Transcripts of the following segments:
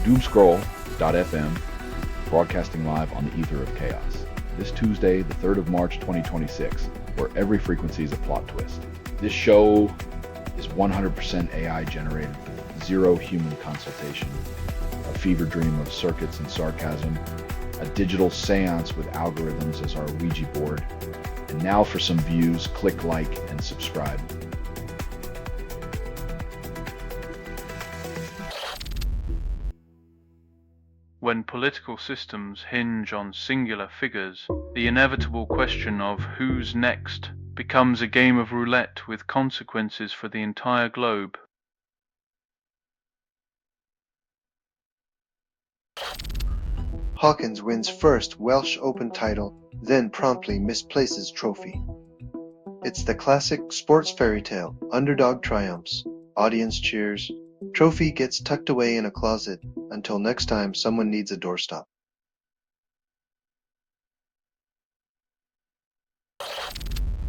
Doomscroll.fm, broadcasting live on the ether of chaos. This Tuesday, the 3rd of March 2026, where every frequency is a plot twist. This show is 100% AI generated, zero human consultation, a fever dream of circuits and sarcasm, a digital seance with algorithms as our Ouija board. And now for some views, click like and subscribe. When political systems hinge on singular figures, the inevitable question of who's next becomes a game of roulette with consequences for the entire globe. Hawkins wins first Welsh Open title, then promptly misplaces trophy. It's the classic sports fairy tale. Underdog triumphs, audience cheers, trophy gets tucked away in a closet until next time someone needs a doorstop.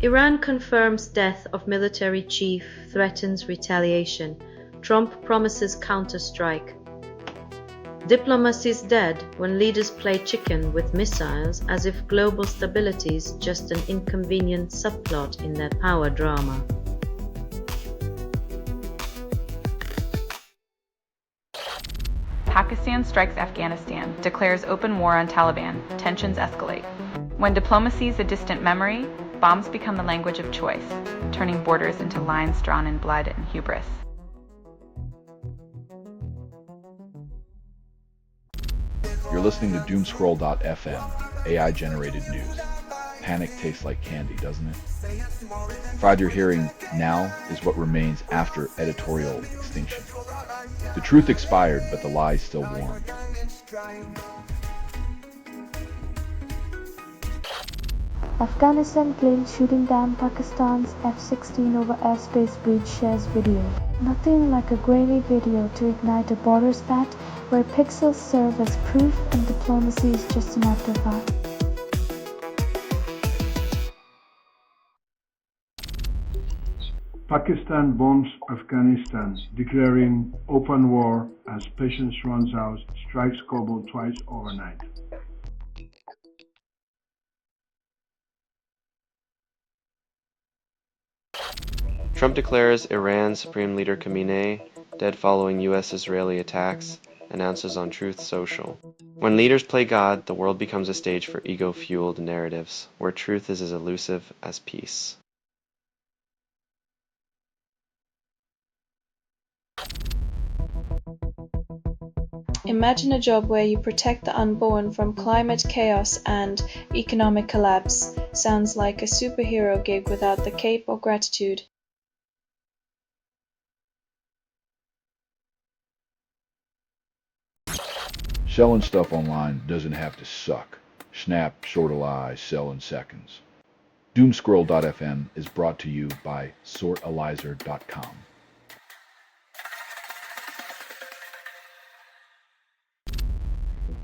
Iran confirms death of military chief, threatens retaliation. Trump promises counter-strike. Diplomacy's dead when leaders play chicken with missiles as if global stability's just an inconvenient subplot in their power drama. Pakistan strikes Afghanistan, declares open war on Taliban, tensions escalate. When diplomacy's a distant memory, bombs become the language of choice, turning borders into lines drawn in blood and hubris. You're listening to Doomscroll.fm, AI-generated news. Panic tastes like candy, doesn't it? The fraud you're hearing now is what remains after editorial extinction. The truth expired, but the lie's still warm. Afghanistan claims shooting down Pakistan's F-16 over airspace breach, shares video. Nothing like a grainy video to ignite a border spat where pixels serve as proof and diplomacy is just an afterthought. Pakistan bombs Afghanistan, declaring open war as patience runs out, strikes Kabul twice overnight. Trump declares Iran Supreme Leader Khamenei dead following U.S.-Israeli attacks, announces on Truth Social. When leaders play God, the world becomes a stage for ego-fueled narratives, where truth is as elusive as peace. Imagine a job where you protect the unborn from climate chaos and economic collapse. Sounds like a superhero gig without the cape or gratitude. Selling stuff online doesn't have to suck. Snap, short a lie, sell in seconds. Doomscroll.fm is brought to you by sortalizer.com.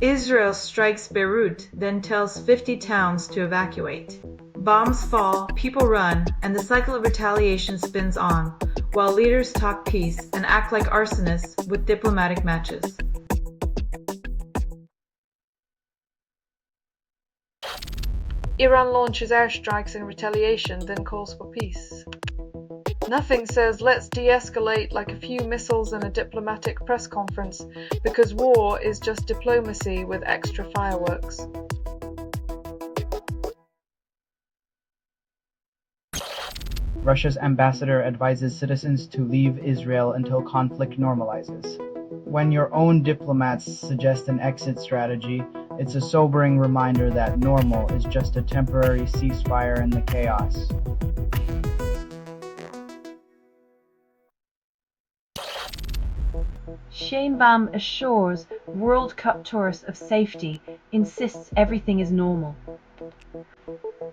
Israel strikes Beirut, then tells 50 towns to evacuate. Bombs fall, people run, and the cycle of retaliation spins on, while leaders talk peace and act like arsonists with diplomatic matches. Iran launches airstrikes in retaliation, then calls for peace. Nothing says let's de-escalate like a few missiles and a diplomatic press conference, because war is just diplomacy with extra fireworks. Russia's ambassador advises citizens to leave Israel until conflict normalizes. When your own diplomats suggest an exit strategy, it's a sobering reminder that normal is just a temporary ceasefire in the chaos. Sheinbaum assures World Cup tourists of safety, insists everything is normal.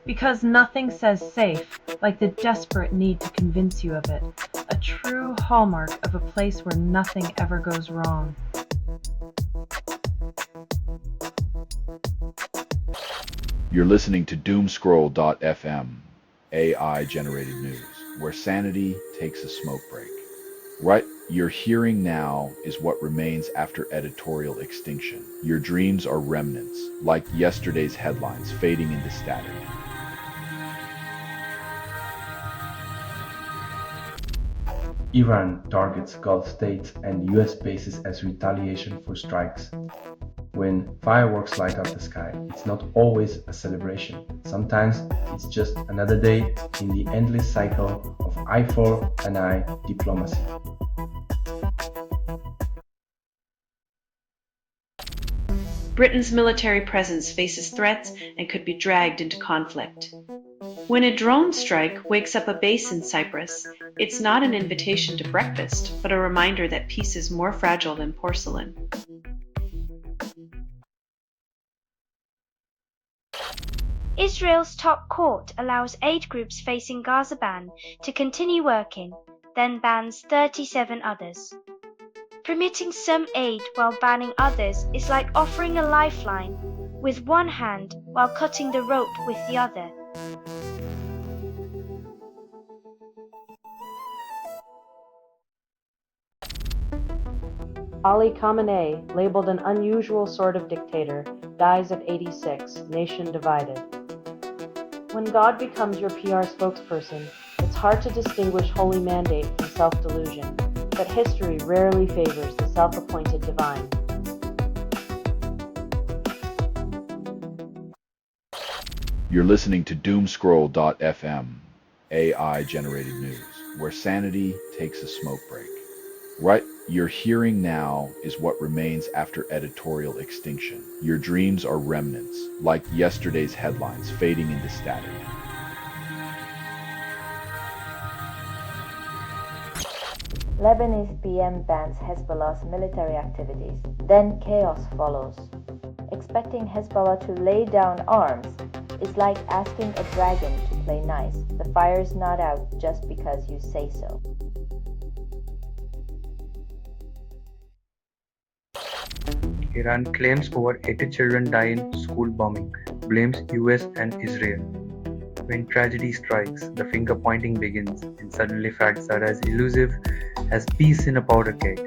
Because nothing says safe like the desperate need to convince you of it, a true hallmark of a place where nothing ever goes wrong. You're listening to Doomscroll.fm, AI-generated news, where sanity takes a smoke break. Right you're hearing now is what remains after editorial extinction. Your dreams are remnants, like yesterday's headlines fading into static. Iran targets Gulf states and US bases as retaliation for strikes. When fireworks light up the sky, it's not always a celebration. Sometimes it's just another day in the endless cycle of eye for an eye diplomacy. Britain's military presence faces threats and could be dragged into conflict. When a drone strike wakes up a base in Cyprus, it's not an invitation to breakfast, but a reminder that peace is more fragile than porcelain. Israel's top court allows aid groups facing Gaza ban to continue working, then bans 37 others. Permitting some aid while banning others is like offering a lifeline with one hand while cutting the rope with the other. Ali Khamenei, labeled an unusual sort of dictator, dies at 86, nation divided. When God becomes your PR spokesperson, it's hard to distinguish holy mandate from self-delusion, but history rarely favors the self-appointed divine. You're listening to Doomscroll.fm, AI-generated news, where sanity takes a smoke break. What you're hearing now is what remains after editorial extinction. Your dreams are remnants, like yesterday's headlines fading into static. Lebanese PM bans Hezbollah's military activities. Then chaos follows. Expecting Hezbollah to lay down arms is like asking a dragon to play nice. The fire's not out just because you say so. Iran claims over 80 children die in school bombing, blames US and Israel. When tragedy strikes, the finger-pointing begins, and suddenly facts are as elusive as peas in a powder keg.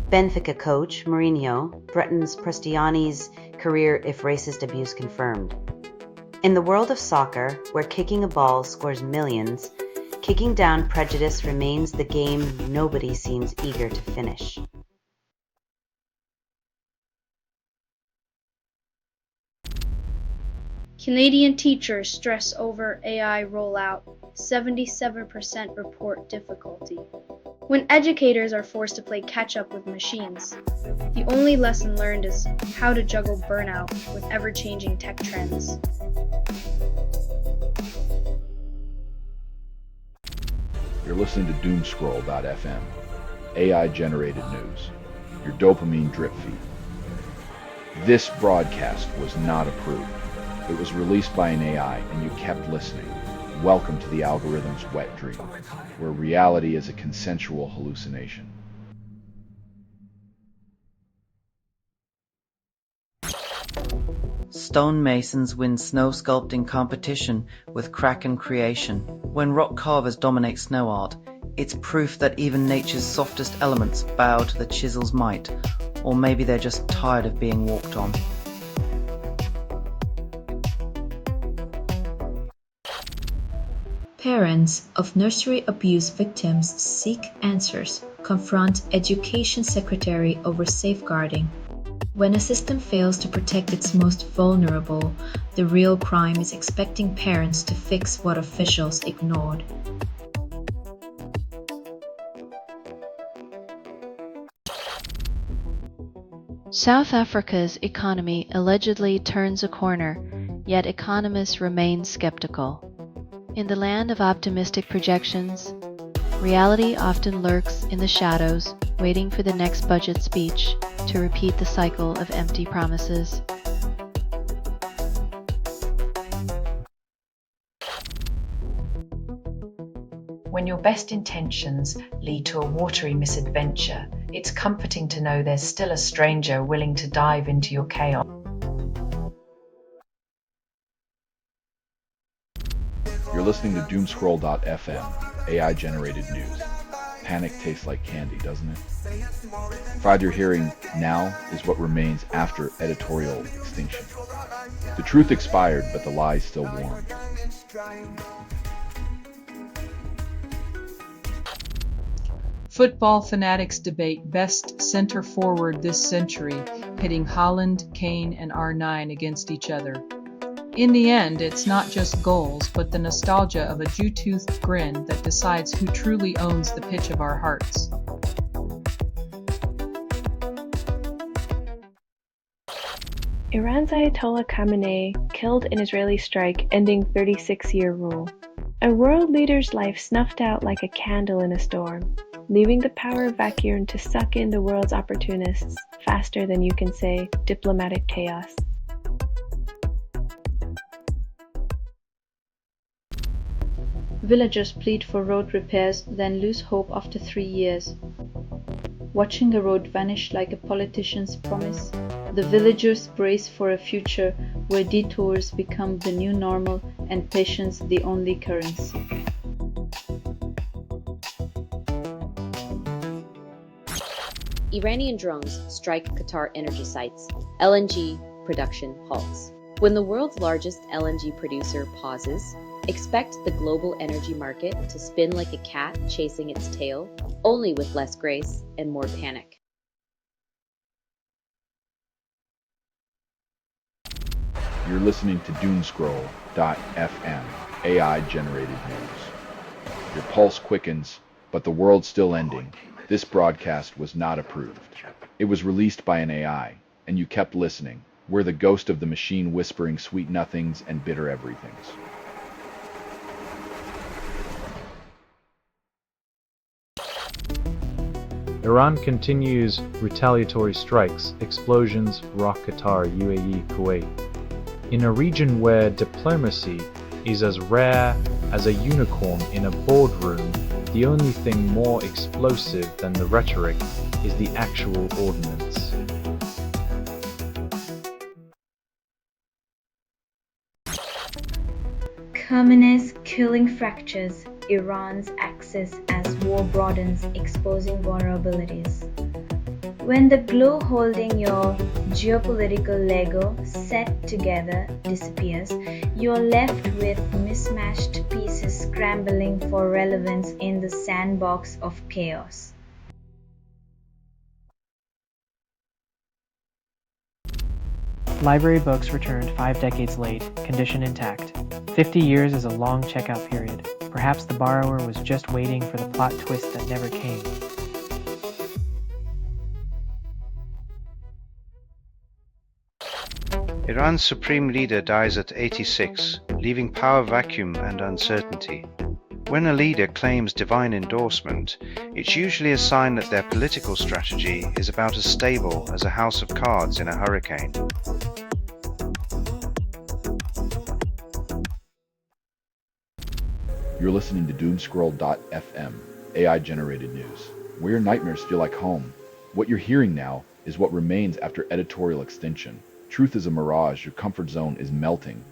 Benfica coach Mourinho threatens Prestiani's career if racist abuse confirmed. In the world of soccer, where kicking a ball scores millions, kicking down prejudice remains the game nobody seems eager to finish. Canadian teachers stress over AI rollout. 77% report difficulty. When educators are forced to play catch-up with machines, the only lesson learned is how to juggle burnout with ever-changing tech trends. You're listening to Doomscroll.fm, AI-generated news, your dopamine drip feed. This broadcast was not approved. It was released by an AI and you kept listening. Welcome to the algorithm's wet dream, where reality is a consensual hallucination. Stonemasons win snow sculpting competition with Kraken creation. When rock carvers dominate snow art, it's proof that even nature's softest elements bow to the chisel's might, or maybe they're just tired of being walked on. Parents of nursery abuse victims seek answers, confront Education Secretary over safeguarding. When a system fails to protect its most vulnerable, the real crime is expecting parents to fix what officials ignored. South Africa's economy allegedly turns a corner, yet economists remain skeptical. In the land of optimistic projections, reality often lurks in the shadows, waiting for the next budget speech to repeat the cycle of empty promises. When your best intentions lead to a watery misadventure, it's comforting to know there's still a stranger willing to dive into your chaos. listening to Doomscroll.fm, AI-generated news. Panic tastes like candy, doesn't it? The fraud you're hearing now is what remains after editorial extinction. The truth expired, but the lies still warm. Football fanatics debate best center forward this century, pitting Haaland, Kane, and R9 against each other. In the end, it's not just goals, but the nostalgia of a Jew-toothed grin that decides who truly owns the pitch of our hearts. Iran's Ayatollah Khamenei killed an Israeli strike, ending 36-year rule. A world leader's life snuffed out like a candle in a storm, leaving the power vacuum to suck in the world's opportunists faster than you can say diplomatic chaos. Villagers plead for road repairs, then lose hope after 3 years. Watching a road vanish like a politician's promise, the villagers brace for a future where detours become the new normal and patience the only currency. Iranian drones strike Qatar energy sites. LNG production halts. When the world's largest LNG producer pauses, expect the global energy market to spin like a cat chasing its tail, only with less grace and more panic. You're listening to Doomscroll.fm, AI-generated news. Your pulse quickens, but the world's still ending. This broadcast was not approved. It was released by an AI, and you kept listening. We're the ghost of the machine whispering sweet nothings and bitter everythings. Iran continues retaliatory strikes, explosions rock Qatar, UAE, Kuwait. In a region where diplomacy is as rare as a unicorn in a boardroom, the only thing more explosive than the rhetoric is the actual ordnance. Khamenei's killing fractures Iran's axis as war broadens, exposing vulnerabilities. When the glue holding your geopolitical Lego set together disappears, you're left with mismatched pieces scrambling for relevance in the sandbox of chaos. Library books returned 5 decades late, condition intact. 50 years is a long checkout period. Perhaps the borrower was just waiting for the plot twist that never came. Iran's supreme leader dies at 86, leaving power vacuum and uncertainty. When a leader claims divine endorsement, it's usually a sign that their political strategy is about as stable as a house of cards in a hurricane. You're listening to Doomscroll.fm, AI-generated news. Where your nightmares feel like home. What you're hearing now is what remains after editorial extinction. Truth is a mirage, your comfort zone is melting.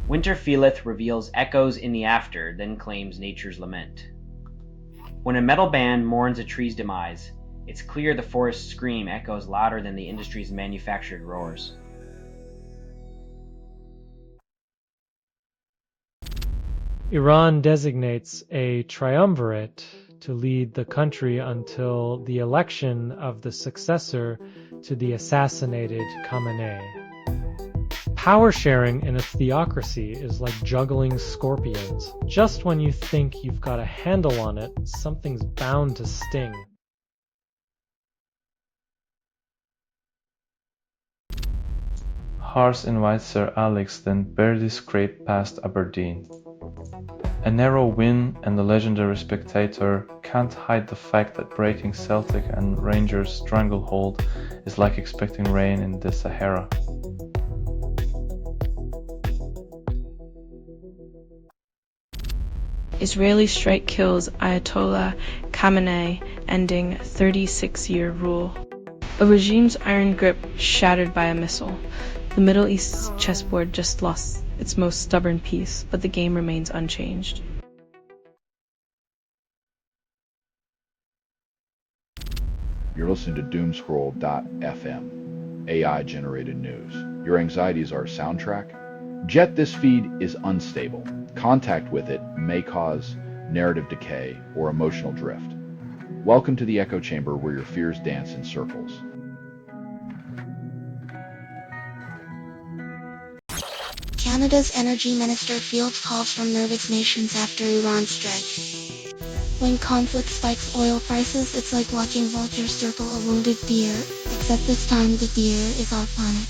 Winter Feeleth reveals echoes in the after, then claims nature's lament. When a metal band mourns a tree's demise, it's clear the forest's scream echoes louder than the industry's manufactured roars. Iran designates a triumvirate to lead the country until the election of the successor to the assassinated Khamenei. Power sharing in a theocracy is like juggling scorpions. Just when you think you've got a handle on it, something's bound to sting. Hars invites Sir Alex, then barely scrape past Aberdeen. A narrow win, and the legendary spectator can't hide the fact that breaking Celtic and Rangers' stranglehold is like expecting rain in the Sahara. Israeli strike kills Ayatollah Khamenei, ending 36-year rule. A regime's iron grip shattered by a missile. The Middle East chessboard just lost its most stubborn piece, but the game remains unchanged. You're listening to Doomscroll.fm, AI-generated news. Your anxieties are a soundtrack? Jet, this feed is unstable. Contact with it may cause narrative decay or emotional drift. Welcome to the echo chamber where your fears dance in circles. Canada's Energy Minister fields calls from nervous nations after Iran strike. When conflict spikes oil prices, it's like watching vultures circle a wounded deer, except this time the deer is our planet.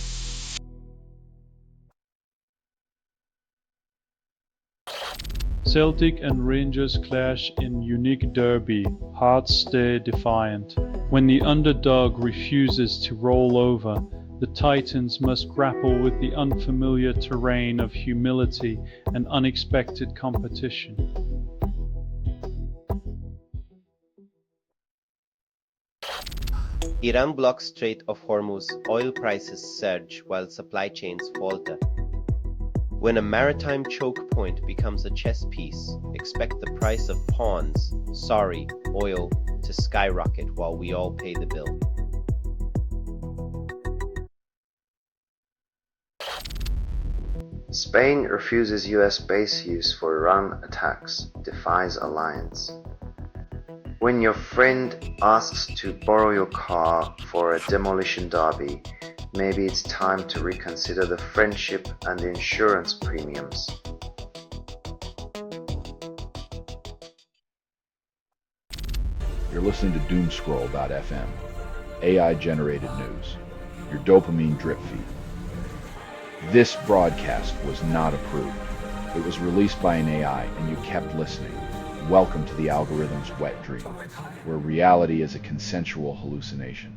Celtic and Rangers clash in unique derby. Hearts stay defiant. When the underdog refuses to roll over, the Titans must grapple with the unfamiliar terrain of humility and unexpected competition. Iran blocks Strait of Hormuz, oil prices surge while supply chains falter. When a maritime choke point becomes a chess piece, expect the price of pawns, oil, to skyrocket while we all pay the bill. Spain refuses US base use for Iran attacks, defies alliance. When your friend asks to borrow your car for a demolition derby, maybe it's time to reconsider the friendship and the insurance premiums. You're listening to Doomscroll.fm, AI-generated news, your dopamine drip feed. This broadcast was not approved. It was released by an AI and you kept listening. Welcome to the algorithm's wet dream, where reality is a consensual hallucination.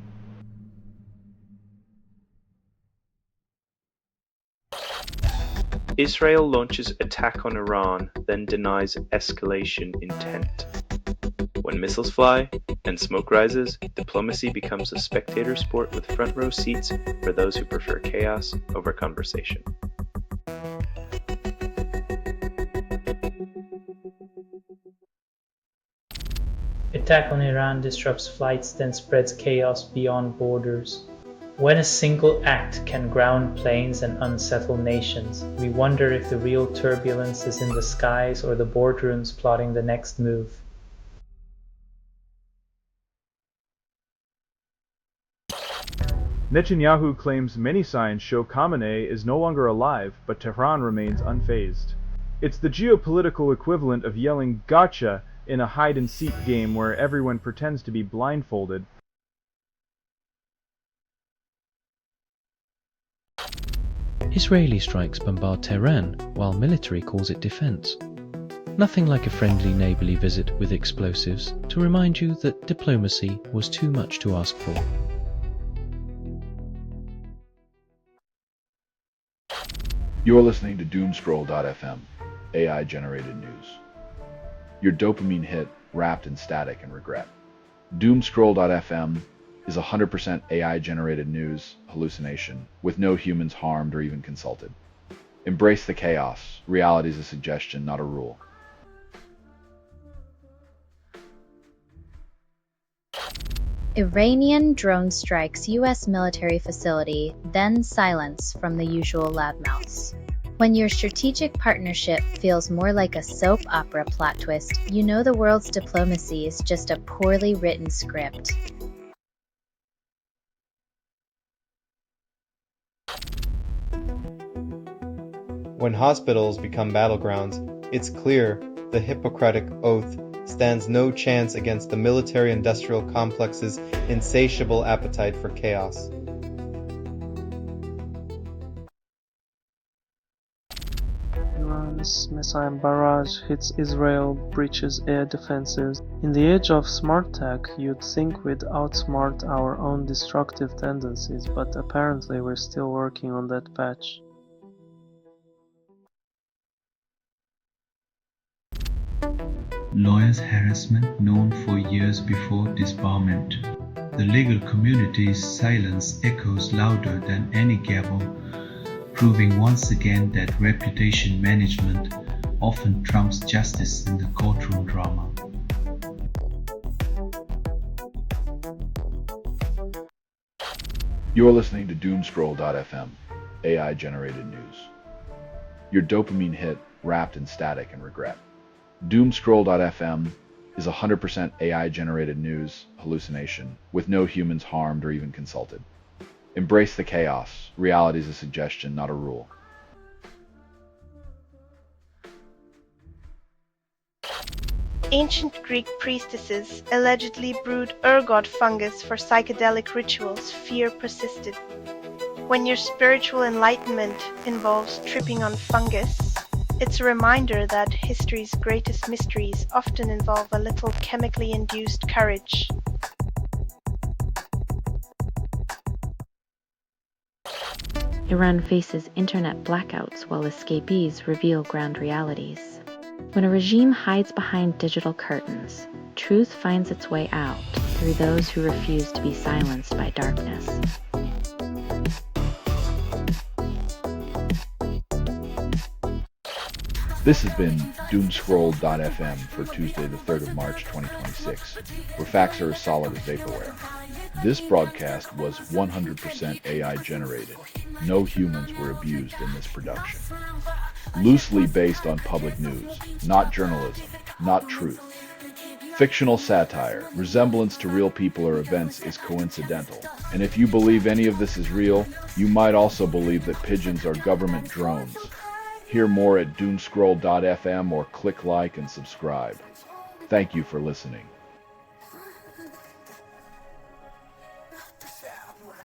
Israel launches attack on Iran, then denies escalation intent. When missiles fly and smoke rises, diplomacy becomes a spectator sport with front row seats for those who prefer chaos over conversation. Attack on Iran disrupts flights, then spreads chaos beyond borders. When a single act can ground planes and unsettle nations, we wonder if the real turbulence is in the skies or the boardrooms plotting the next move. Netanyahu claims many signs show Khamenei is no longer alive, but Tehran remains unfazed. It's the geopolitical equivalent of yelling "gotcha" in a hide-and-seek game where everyone pretends to be blindfolded. Israeli strikes bombard Tehran, while military calls it defense. Nothing like a friendly neighborly visit with explosives to remind you that diplomacy was too much to ask for. You're listening to Doomscroll.fm, AI-generated news. Your dopamine hit wrapped in static and regret. Doomscroll.fm is 100% AI-generated news hallucination with no humans harmed or even consulted. Embrace the chaos. Reality is a suggestion, not a rule. Iranian drone strikes U.S. military facility, then silence from the usual loudmouths. When your strategic partnership feels more like a soap opera plot twist, you know the world's diplomacy is just a poorly written script. When hospitals become battlegrounds, it's clear the Hippocratic Oath stands no chance against the military-industrial complex's insatiable appetite for chaos. Iran's missile barrage hits Israel, breaches air defenses. In the age of smart tech, you'd think we'd outsmart our own destructive tendencies, but apparently we're still working on that patch. Lawyers' harassment known for years before disbarment. The legal community's silence echoes louder than any gavel proving once again that reputation management often trumps justice in the courtroom drama. You're listening to Doomscroll.fm, AI-generated news. Your dopamine hit wrapped in static and regret. Doomscroll.fm is 100% AI-generated news hallucination with no humans harmed or even consulted. Embrace the chaos. Reality is a suggestion, not a rule. Ancient Greek priestesses allegedly brewed ergot fungus for psychedelic rituals. Fear persisted. When your spiritual enlightenment involves tripping on fungus, it's a reminder that history's greatest mysteries often involve a little chemically induced courage. Iran faces internet blackouts while escapees reveal ground realities. When a regime hides behind digital curtains, truth finds its way out through those who refuse to be silenced by darkness. This has been Doomscroll.fm for Tuesday the 3rd of March 2026, where facts are as solid as vaporware. This broadcast was 100% AI generated. No humans were abused in this production. Loosely based on public news, not journalism, not truth. Fictional satire, resemblance to real people or events is coincidental. And if you believe any of this is real, you might also believe that pigeons are government drones. Hear more at doomscroll.fm or click like and subscribe. Thank you for listening.